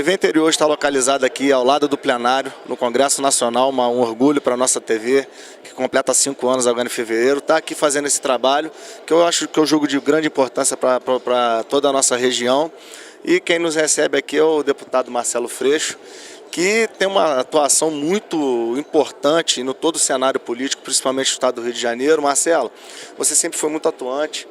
TV Interior está localizada aqui ao lado do plenário, no Congresso Nacional, um orgulho para a nossa TV, que completa 5 anos agora em fevereiro, está aqui fazendo esse trabalho, que eu julgo de grande importância para toda a nossa região. E quem nos recebe aqui é o deputado Marcelo Freixo, que tem uma atuação muito importante no todo o cenário político, principalmente no estado do Rio de Janeiro. Marcelo, você sempre foi muito atuante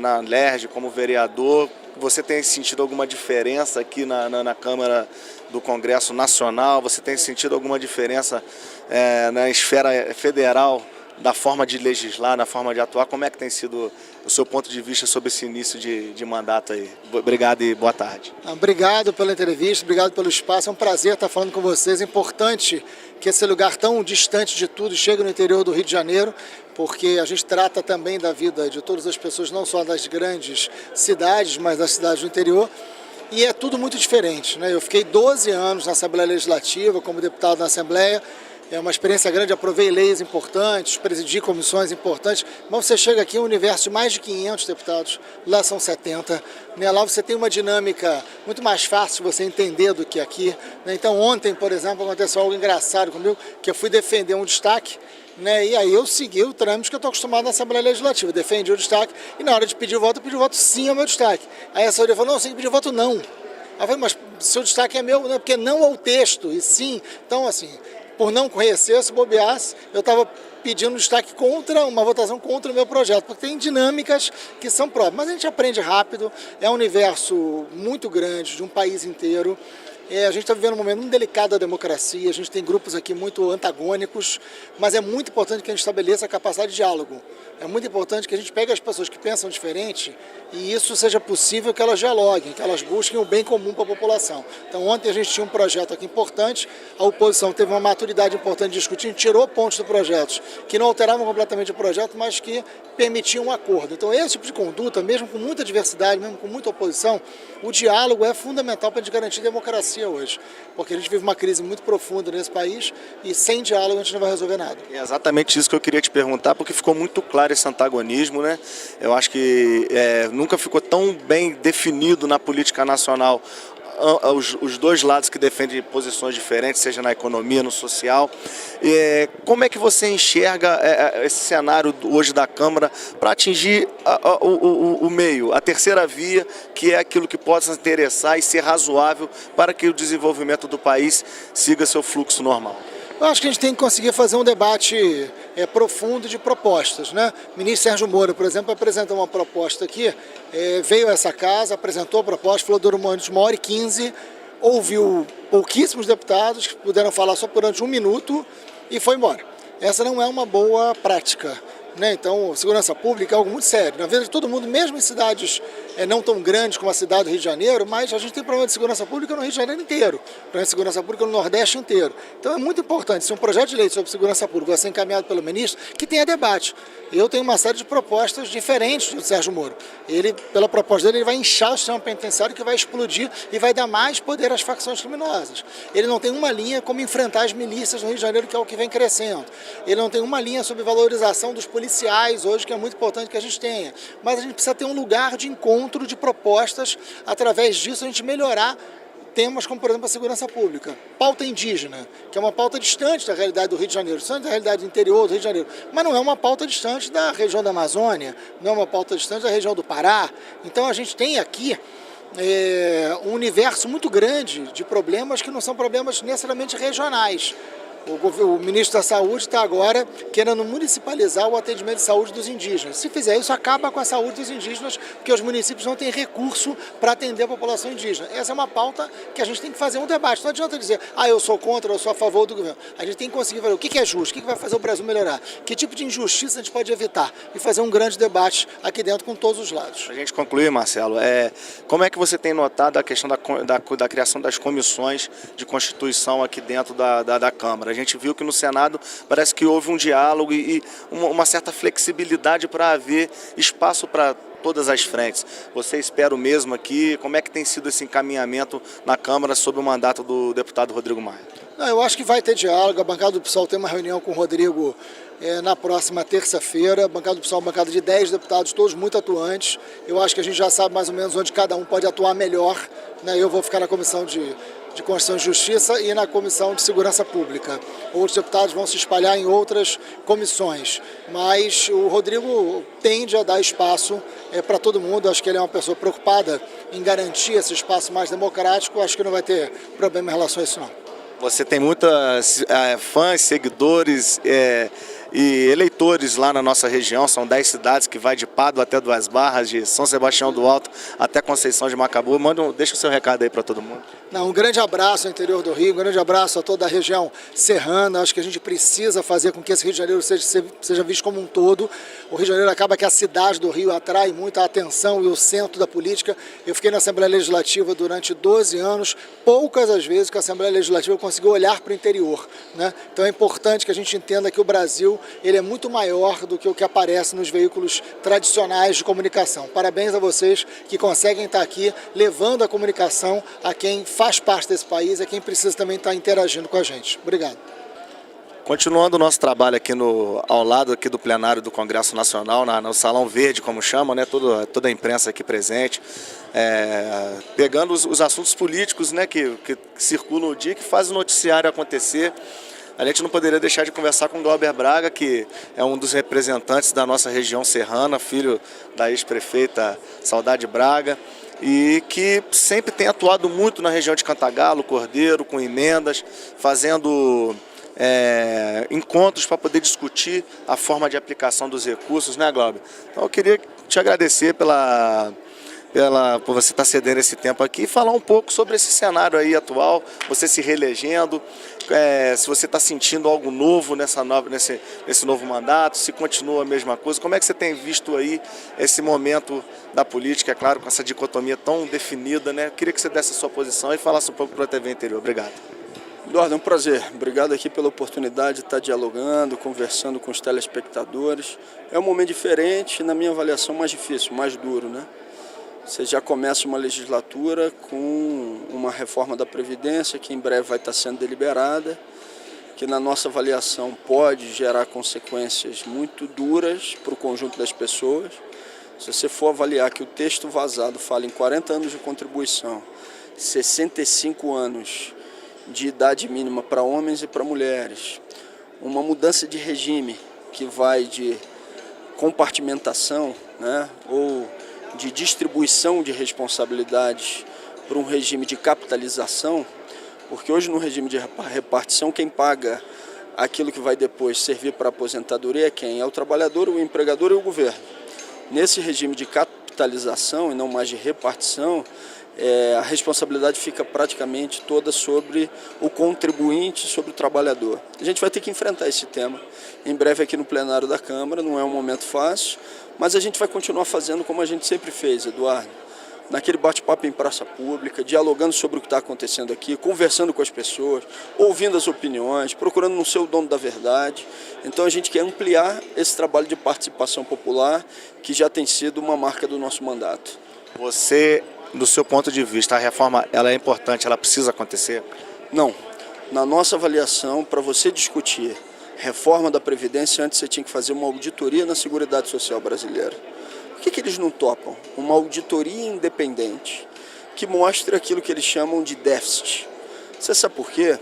na LERJ como vereador. Você tem sentido alguma diferença aqui na Câmara do Congresso Nacional? Você tem sentido alguma diferença na esfera federal, da forma de legislar, na forma de atuar? Como é que tem sido o seu ponto de vista sobre esse início de mandato aí? Obrigado e boa tarde. Obrigado pela entrevista, obrigado pelo espaço. É um prazer estar falando com vocês. É importante que esse lugar tão distante de tudo chegue no interior do Rio de Janeiro, porque a gente trata também da vida de todas as pessoas, não só das grandes cidades, mas das cidades do interior. E é tudo muito diferente, né? Eu fiquei 12 anos na Assembleia Legislativa, como deputado na Assembleia. É uma experiência grande, aprovei leis importantes, presidi comissões importantes, mas você chega aqui em um universo de mais de 500 deputados, lá são 70, né? Lá você tem uma dinâmica muito mais fácil de você entender do que aqui, né? Então ontem, por exemplo, aconteceu algo engraçado comigo, que eu fui defender um destaque, né? E aí eu segui o trâmite que eu estou acostumado na Assembleia Legislativa, defendi o destaque e na hora de pedir o voto, eu pedi o voto sim ao meu destaque. Aí a senhora falou, não, você tem que pedir o voto não. Aí eu falei, mas seu destaque é meu, não, porque não ao texto, e sim, então assim... Por não conhecer, se bobeasse, eu estava pedindo destaque contra, uma votação contra o meu projeto, porque tem dinâmicas que são próprias. Mas a gente aprende rápido, é um universo muito grande, de um país inteiro. A gente está vivendo um momento muito delicado da democracia, a gente tem grupos aqui muito antagônicos, mas é muito importante que a gente estabeleça a capacidade de diálogo. É muito importante que a gente pegue as pessoas que pensam diferente e isso seja possível que elas dialoguem, que elas busquem o bem comum para a população. Então ontem a gente tinha um projeto aqui importante, a oposição teve uma maturidade importante de discutir, a gente tirou pontos do projeto que não alteravam completamente o projeto, mas que permitiam um acordo. Então esse tipo de conduta, mesmo com muita diversidade, mesmo com muita oposição, o diálogo é fundamental para a gente garantir democracia hoje, porque a gente vive uma crise muito profunda nesse país e sem diálogo a gente não vai resolver nada. É exatamente isso que eu queria te perguntar, porque ficou muito claro esse antagonismo, né? Eu acho que nunca ficou tão bem definido na política nacional os dois lados que defendem posições diferentes, seja na economia, no social. Como é que você enxerga esse cenário hoje da Câmara para atingir o meio, a terceira via, que é aquilo que possa interessar e ser razoável para que o desenvolvimento do país siga seu fluxo normal? Eu acho que a gente tem que conseguir fazer um debate profundo de propostas, né? O ministro Sérgio Moro, por exemplo, apresentou uma proposta aqui, veio a essa casa, apresentou a proposta, falou durante 1h15, ouviu pouquíssimos deputados que puderam falar só durante 1 minuto e foi embora. Essa não é uma boa prática, né? Então, segurança pública é algo muito sério. Na verdade, todo mundo, mesmo em cidades não tão grandes como a cidade do Rio de Janeiro, mas a gente tem problema de segurança pública no Rio de Janeiro inteiro, problema de segurança pública no Nordeste inteiro. Então é muito importante, se um projeto de lei sobre segurança pública vai ser encaminhado pelo ministro, que tenha debate. Eu tenho uma série de propostas diferentes do Sérgio Moro. Ele, pela proposta dele, ele vai inchar o sistema penitenciário, que vai explodir e vai dar mais poder às facções criminosas. Ele não tem uma linha como enfrentar as milícias no Rio de Janeiro, que é o que vem crescendo. Ele não tem uma linha sobre valorização dos policiais hoje, que é muito importante que a gente tenha. Mas a gente precisa ter um lugar de encontro de propostas, através disso a gente melhorar temas como, por exemplo, a segurança pública. Pauta indígena, que é uma pauta distante da realidade do Rio de Janeiro, distante da realidade do interior do Rio de Janeiro, mas não é uma pauta distante da região da Amazônia, não é uma pauta distante da região do Pará. Então a gente tem aqui um universo muito grande de problemas que não são problemas necessariamente regionais. O ministro da Saúde está agora querendo municipalizar o atendimento de saúde dos indígenas. Se fizer isso, acaba com a saúde dos indígenas, porque os municípios não têm recurso para atender a população indígena. Essa é uma pauta que a gente tem que fazer um debate. Não adianta dizer, eu sou contra, eu sou a favor do governo. A gente tem que conseguir ver o que é justo, o que vai fazer o Brasil melhorar, que tipo de injustiça a gente pode evitar e fazer um grande debate aqui dentro com todos os lados. Para a gente concluir, Marcelo, como é que você tem notado a questão da criação das comissões de constituição aqui dentro da Câmara? A gente viu que no Senado parece que houve um diálogo e uma certa flexibilidade para haver espaço para todas as frentes. Você espera o mesmo aqui? Como é que tem sido esse encaminhamento na Câmara sob o mandato do deputado Rodrigo Maia? Eu acho que vai ter diálogo. A bancada do PSOL tem uma reunião com o Rodrigo na próxima terça-feira. Bancada do PSOL, bancada de 10 deputados, todos muito atuantes. Eu acho que a gente já sabe mais ou menos onde cada um pode atuar melhor, né? Eu vou ficar na Comissão de Constituição e Justiça e na Comissão de Segurança Pública. Outros deputados vão se espalhar em outras comissões, mas o Rodrigo tende a dar espaço para todo mundo. Acho que ele é uma pessoa preocupada em garantir esse espaço mais democrático. Acho que não vai ter problema em relação a isso, não. Você tem muitas fãs, seguidores e eleitores lá na nossa região. São 10 cidades que vai de Pádua até Duas Barras, de São Sebastião do Alto até Conceição de Macabu. Deixa o seu recado aí para todo mundo. Um grande abraço ao interior do Rio, um grande abraço a toda a região serrana. Acho que a gente precisa fazer com que esse Rio de Janeiro seja visto como um todo. O Rio de Janeiro acaba que a cidade do Rio atrai muita atenção e o centro da política. Eu fiquei na Assembleia Legislativa durante 12 anos, poucas as vezes que a Assembleia Legislativa conseguiu olhar para o interior, né? Então é importante que a gente entenda que o Brasil ele é muito maior do que o que aparece nos veículos tradicionais de comunicação. Parabéns a vocês que conseguem estar aqui levando a comunicação a quem faz parte desse país, a quem precisa também estar interagindo com a gente. Obrigado. Continuando o nosso trabalho aqui ao lado aqui do plenário do Congresso Nacional, no Salão Verde, como chama, né? Toda a imprensa aqui presente, pegando os assuntos políticos, né, que circulam o dia, que fazem o noticiário acontecer. A gente não poderia deixar de conversar com o Glauber Braga, que é um dos representantes da nossa região serrana, filho da ex-prefeita Saudade Braga, e que sempre tem atuado muito na região de Cantagalo, Cordeiro, com emendas, fazendo encontros para poder discutir a forma de aplicação dos recursos, né, Glauber? Então eu queria te agradecer por você estar cedendo esse tempo aqui e falar um pouco sobre esse cenário aí atual, você se reelegendo, se você está sentindo algo novo nesse novo mandato, se continua a mesma coisa, como é que você tem visto aí esse momento da política, é claro, com essa dicotomia tão definida, né? Eu queria que você desse a sua posição e falasse um pouco para a TV Interior. Obrigado. Eduardo, é um prazer. Obrigado aqui pela oportunidade de estar dialogando, conversando com os telespectadores. É um momento diferente, na minha avaliação, mais difícil, mais duro, né? Você já começa uma legislatura com uma reforma da Previdência que em breve vai estar sendo deliberada, que na nossa avaliação pode gerar consequências muito duras para o conjunto das pessoas. Se você for avaliar que o texto vazado fala em 40 anos de contribuição, 65 anos de idade mínima para homens e para mulheres, uma mudança de regime que vai de compartimentação, né, ou de distribuição de responsabilidades para um regime de capitalização, porque hoje no regime de repartição quem paga aquilo que vai depois servir para a aposentadoria é quem? É o trabalhador, o empregador e o governo. Nesse regime de capitalização e não mais de repartição, a responsabilidade fica praticamente toda sobre o contribuinte, sobre o trabalhador. A gente vai ter que enfrentar esse tema em breve aqui no plenário da Câmara, não é um momento fácil, mas a gente vai continuar fazendo como a gente sempre fez, Eduardo, naquele bate-papo em praça pública, dialogando sobre o que está acontecendo aqui, conversando com as pessoas, ouvindo as opiniões, procurando não ser o dono da verdade. Então a gente quer ampliar esse trabalho de participação popular, que já tem sido uma marca do nosso mandato. Você, do seu ponto de vista, a reforma ela é importante, ela precisa acontecer? Não. Na nossa avaliação, para você discutir reforma da Previdência, antes você tinha que fazer uma auditoria na Seguridade Social brasileira. Por que eles não topam? Uma auditoria independente que mostre aquilo que eles chamam de déficit. Você sabe por quê?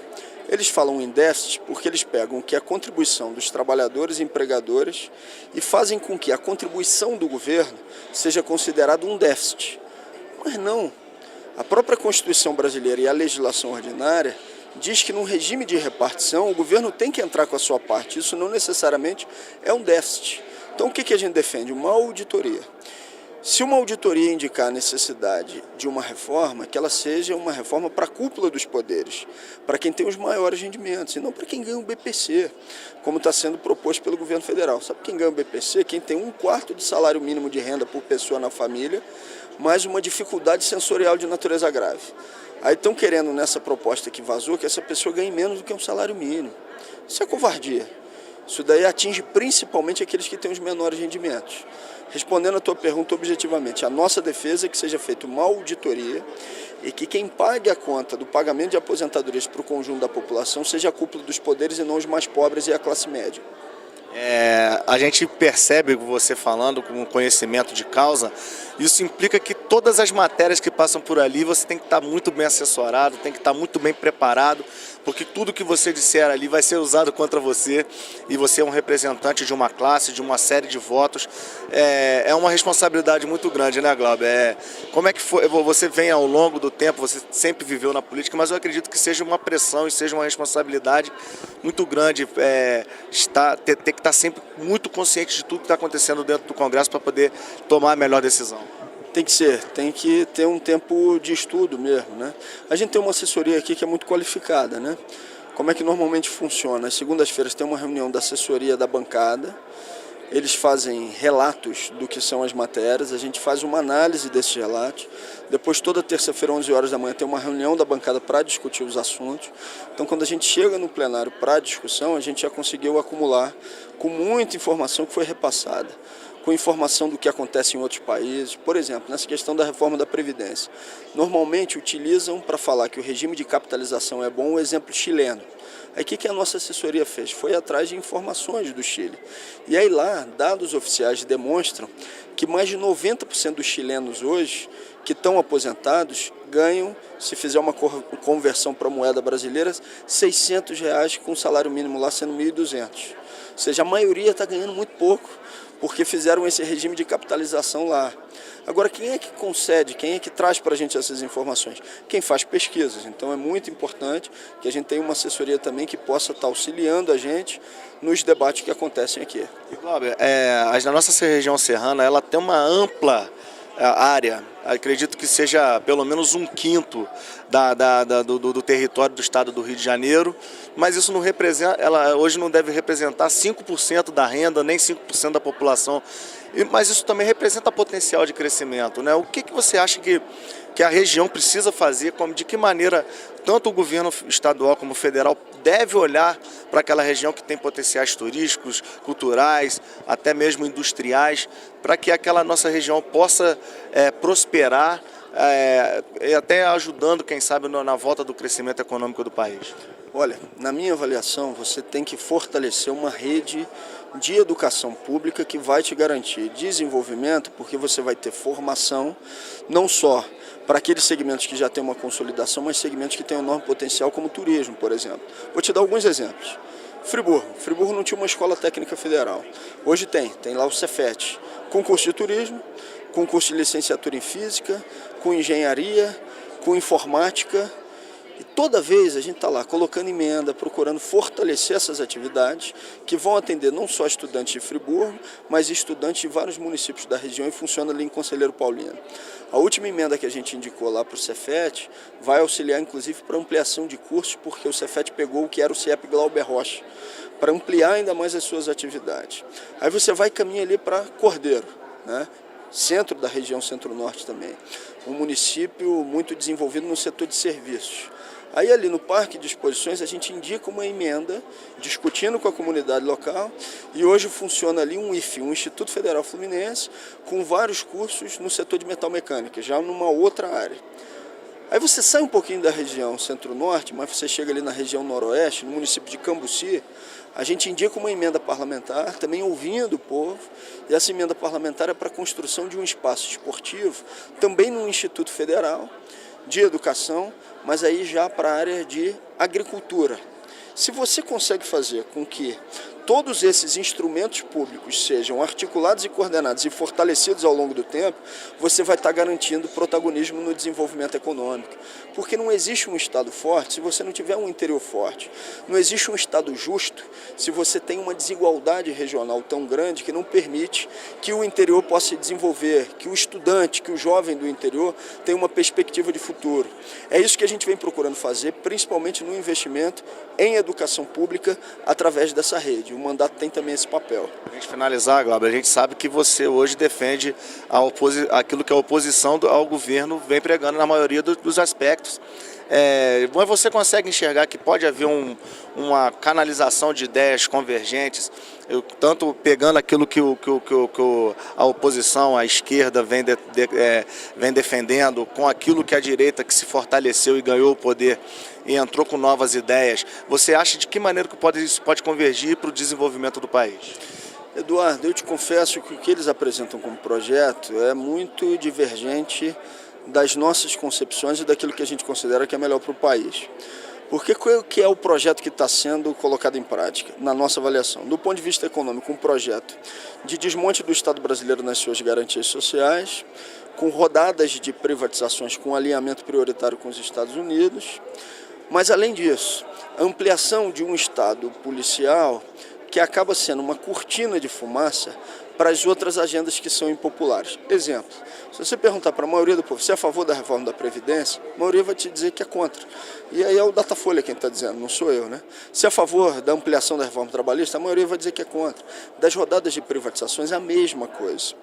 Eles falam em déficit porque eles pegam que a contribuição dos trabalhadores e empregadores e fazem com que a contribuição do governo seja considerada um déficit. Mas não. A própria Constituição brasileira e a legislação ordinária diz que num regime de repartição o governo tem que entrar com a sua parte. Isso não necessariamente é um déficit. Então o que a gente defende? Uma auditoria. Se uma auditoria indicar a necessidade de uma reforma, que ela seja uma reforma para a cúpula dos poderes, para quem tem os maiores rendimentos, e não para quem ganha o BPC, como está sendo proposto pelo governo federal. Sabe quem ganha o BPC? Quem tem 1/4 de salário mínimo de renda por pessoa na família, mais uma dificuldade sensorial de natureza grave. Aí estão querendo, nessa proposta que vazou, que essa pessoa ganhe menos do que um salário mínimo. Isso é covardia. Isso daí atinge principalmente aqueles que têm os menores rendimentos. Respondendo a tua pergunta objetivamente, a nossa defesa é que seja feita uma auditoria e que quem pague a conta do pagamento de aposentadorias para o conjunto da população seja a cúpula dos poderes e não os mais pobres e a classe média. A gente percebe você falando com conhecimento de causa, isso implica que todas as matérias que passam por ali você tem que estar muito bem assessorado, tem que estar muito bem preparado, porque tudo que você disser ali vai ser usado contra você e você é um representante de uma classe, de uma série de votos. É uma responsabilidade muito grande, né, Glauber? Como é que foi? Você vem ao longo do tempo, você sempre viveu na política, mas eu acredito que seja uma pressão e seja uma responsabilidade muito grande ter que estar sempre muito consciente de tudo que está acontecendo dentro do Congresso para poder tomar a melhor decisão. Tem que ter um tempo de estudo mesmo, né? A gente tem uma assessoria aqui que é muito qualificada, né? Como é que normalmente funciona? Às segundas-feiras tem uma reunião da assessoria da bancada, eles fazem relatos do que são as matérias, a gente faz uma análise desses relatos, depois toda terça-feira, 11 horas da manhã, tem uma reunião da bancada para discutir os assuntos. Então, quando a gente chega no plenário para a discussão, a gente já conseguiu acumular com muita informação que foi repassada, com informação do que acontece em outros países. Por exemplo, nessa questão da reforma da Previdência. Normalmente utilizam para falar que o regime de capitalização é bom o exemplo chileno. Aí o que a nossa assessoria fez? Foi atrás de informações do Chile. E aí lá, dados oficiais demonstram que mais de 90% dos chilenos hoje, que estão aposentados, ganham, se fizer uma conversão para a moeda brasileira, R$600 com o salário mínimo lá sendo 1.200. Ou seja, a maioria está ganhando muito pouco, porque fizeram esse regime de capitalização lá. Agora, quem é que concede, quem é que traz para a gente essas informações? Quem faz pesquisas. Então, é muito importante que a gente tenha uma assessoria também que possa estar auxiliando a gente nos debates que acontecem aqui. E, Glauber, a nossa região serrana ela tem uma ampla área, acredito que seja pelo menos 1/5 do território do estado do Rio de Janeiro, mas isso não representa, ela hoje não deve representar 5% da renda, nem 5% da população, mas isso também representa potencial de crescimento, né? O que você acha que a região precisa fazer, de que maneira tanto o governo estadual como o federal deve olhar para aquela região que tem potenciais turísticos, culturais, até mesmo industriais, para que aquela nossa região possa prosperar, e até ajudando, quem sabe, na volta do crescimento econômico do país? Olha, na minha avaliação, você tem que fortalecer uma rede de educação pública que vai te garantir desenvolvimento, porque você vai ter formação, não só para aqueles segmentos que já têm uma consolidação, mas segmentos que têm um enorme potencial, como o turismo, por exemplo. Vou te dar alguns exemplos. Friburgo não tinha uma escola técnica federal. Hoje tem lá o Cefet, concurso de turismo, concurso de licenciatura em física, com engenharia, com informática. E toda vez a gente está lá colocando emenda, procurando fortalecer essas atividades que vão atender não só estudantes de Friburgo, mas estudantes de vários municípios da região e funciona ali em Conselheiro Paulino. A última emenda que a gente indicou lá para o Cefet vai auxiliar inclusive para ampliação de cursos, porque o Cefet pegou o que era o CIEP Glauber Rocha, para ampliar ainda mais as suas atividades. Aí você vai caminhar ali para Cordeiro, né? Centro da região centro-norte também, um município muito desenvolvido no setor de serviços. Aí ali no Parque de Exposições a gente indica uma emenda, discutindo com a comunidade local, e hoje funciona ali um IFE, um Instituto Federal Fluminense, com vários cursos no setor de metalmecânica, já numa outra área. Aí você sai um pouquinho da região centro-norte, mas você chega ali na região noroeste, no município de Cambuci, a gente indica uma emenda parlamentar, também ouvindo o povo, e essa emenda parlamentar é para a construção de um espaço esportivo, também no Instituto Federal de Educação, mas aí já para a área de agricultura. Se você consegue fazer com que todos esses instrumentos públicos sejam articulados e coordenados e fortalecidos ao longo do tempo, você vai estar garantindo protagonismo no desenvolvimento econômico. Porque não existe um Estado forte se você não tiver um interior forte. Não existe um Estado justo se você tem uma desigualdade regional tão grande que não permite que o interior possa se desenvolver, que o estudante, que o jovem do interior tenha uma perspectiva de futuro. É isso que a gente vem procurando fazer, principalmente no investimento em educação pública através dessa rede. O mandato tem também esse papel. Para a gente finalizar, Glauber, a gente sabe que você hoje defende aquilo que a oposição ao governo vem pregando na maioria dos aspectos. Mas você consegue enxergar que pode haver uma canalização de ideias convergentes, tanto pegando aquilo que a oposição, a esquerda vem defendendo, com aquilo que a direita que se fortaleceu e ganhou o poder e entrou com novas ideias. Você acha de que maneira que isso pode convergir para o desenvolvimento do país? Eduardo, eu te confesso que o que eles apresentam como projeto é muito divergente das nossas concepções e daquilo que a gente considera que é melhor para o país. Porque qual que é o projeto que está sendo colocado em prática, na nossa avaliação? Do ponto de vista econômico, um projeto de desmonte do Estado brasileiro nas suas garantias sociais, com rodadas de privatizações com alinhamento prioritário com os Estados Unidos, mas além disso, a ampliação de um Estado policial que acaba sendo uma cortina de fumaça para as outras agendas que são impopulares. Exemplo, se você perguntar para a maioria do povo se é a favor da reforma da Previdência, a maioria vai te dizer que é contra. E aí é o Datafolha quem está dizendo, não sou eu, né? Se é a favor da ampliação da reforma trabalhista, a maioria vai dizer que é contra. Das rodadas de privatizações é a mesma coisa.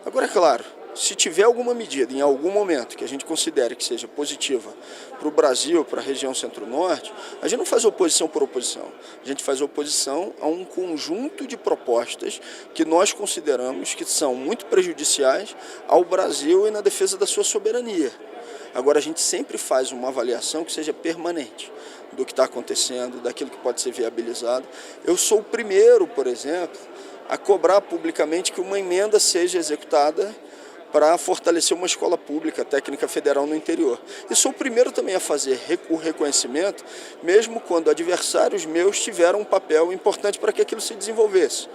Agora, é claro, se tiver alguma medida em algum momento que a gente considere que seja positiva para o Brasil, para a região centro-norte, a gente não faz oposição por oposição. A gente faz oposição a um conjunto de propostas que nós consideramos que são muito prejudiciais ao Brasil e na defesa da sua soberania. Agora, a gente sempre faz uma avaliação que seja permanente do que está acontecendo, daquilo que pode ser viabilizado. Eu sou o primeiro, por exemplo, a cobrar publicamente que uma emenda seja executada para fortalecer uma escola pública, técnica federal no interior. E sou o primeiro também a fazer o reconhecimento, mesmo quando adversários meus tiveram um papel importante para que aquilo se desenvolvesse.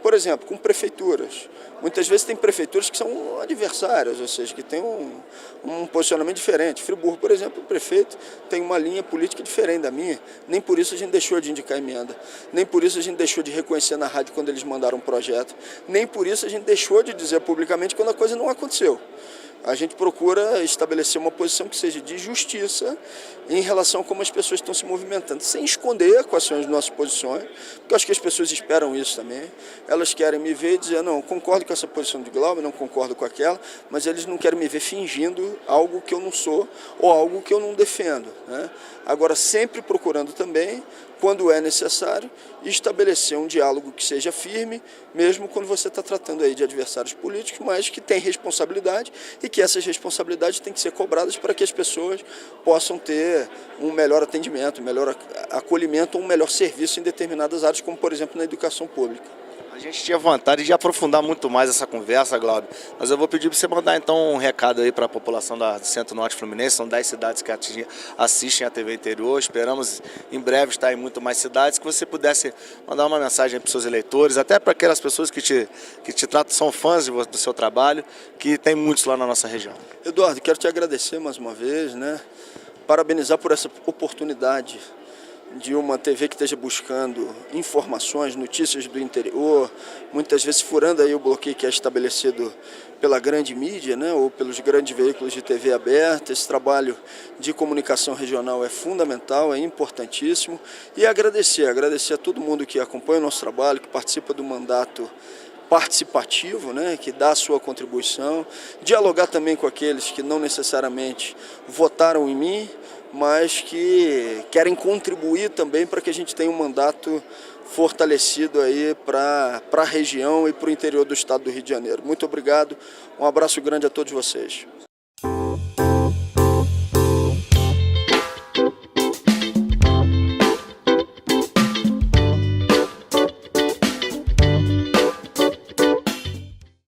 Por exemplo, com prefeituras. Muitas vezes tem prefeituras que são adversárias, ou seja, que têm um posicionamento diferente. Friburgo, por exemplo, o prefeito tem uma linha política diferente da minha. Nem por isso a gente deixou de indicar emenda. Nem por isso a gente deixou de reconhecer na rádio quando eles mandaram um projeto. Nem por isso a gente deixou de dizer publicamente quando a coisa não aconteceu. A gente procura estabelecer uma posição que seja de justiça em relação a como as pessoas estão se movimentando, sem esconder quais são as nossas posições, porque eu acho que as pessoas esperam isso também. Elas querem me ver e dizer, não, concordo com essa posição de Glauber, não concordo com aquela, mas eles não querem me ver fingindo algo que eu não sou ou algo que eu não defendo, né? Agora, sempre procurando também, quando é necessário, estabelecer um diálogo que seja firme, mesmo quando você está tratando aí de adversários políticos, mas que tem responsabilidade e que essas responsabilidades têm que ser cobradas para que as pessoas possam ter um melhor atendimento, um melhor acolhimento, um melhor serviço em determinadas áreas, como por exemplo na educação pública. A gente tinha vontade de aprofundar muito mais essa conversa, Glauber, mas eu vou pedir para você mandar então um recado aí para a população do Centro-Norte Fluminense. São 10 cidades que assistem a TV Interior, esperamos em breve estar em muito mais cidades, que você pudesse mandar uma mensagem para os seus eleitores, até para aquelas pessoas que te tratam, são fãs do seu trabalho, que tem muitos lá na nossa região. Eduardo, quero te agradecer mais uma vez, né? Parabenizar por essa oportunidade de uma TV que esteja buscando informações, notícias do interior, muitas vezes furando aí o bloqueio que é estabelecido pela grande mídia, né, ou pelos grandes veículos de TV aberta. Esse trabalho de comunicação regional é fundamental, é importantíssimo. E agradecer a todo mundo que acompanha o nosso trabalho, que participa do mandato participativo, né, que dá a sua contribuição, dialogar também com aqueles que não necessariamente votaram em mim, mas que querem contribuir também para que a gente tenha um mandato fortalecido aí para a região e para o interior do estado do Rio de Janeiro. Muito obrigado, um abraço grande a todos vocês.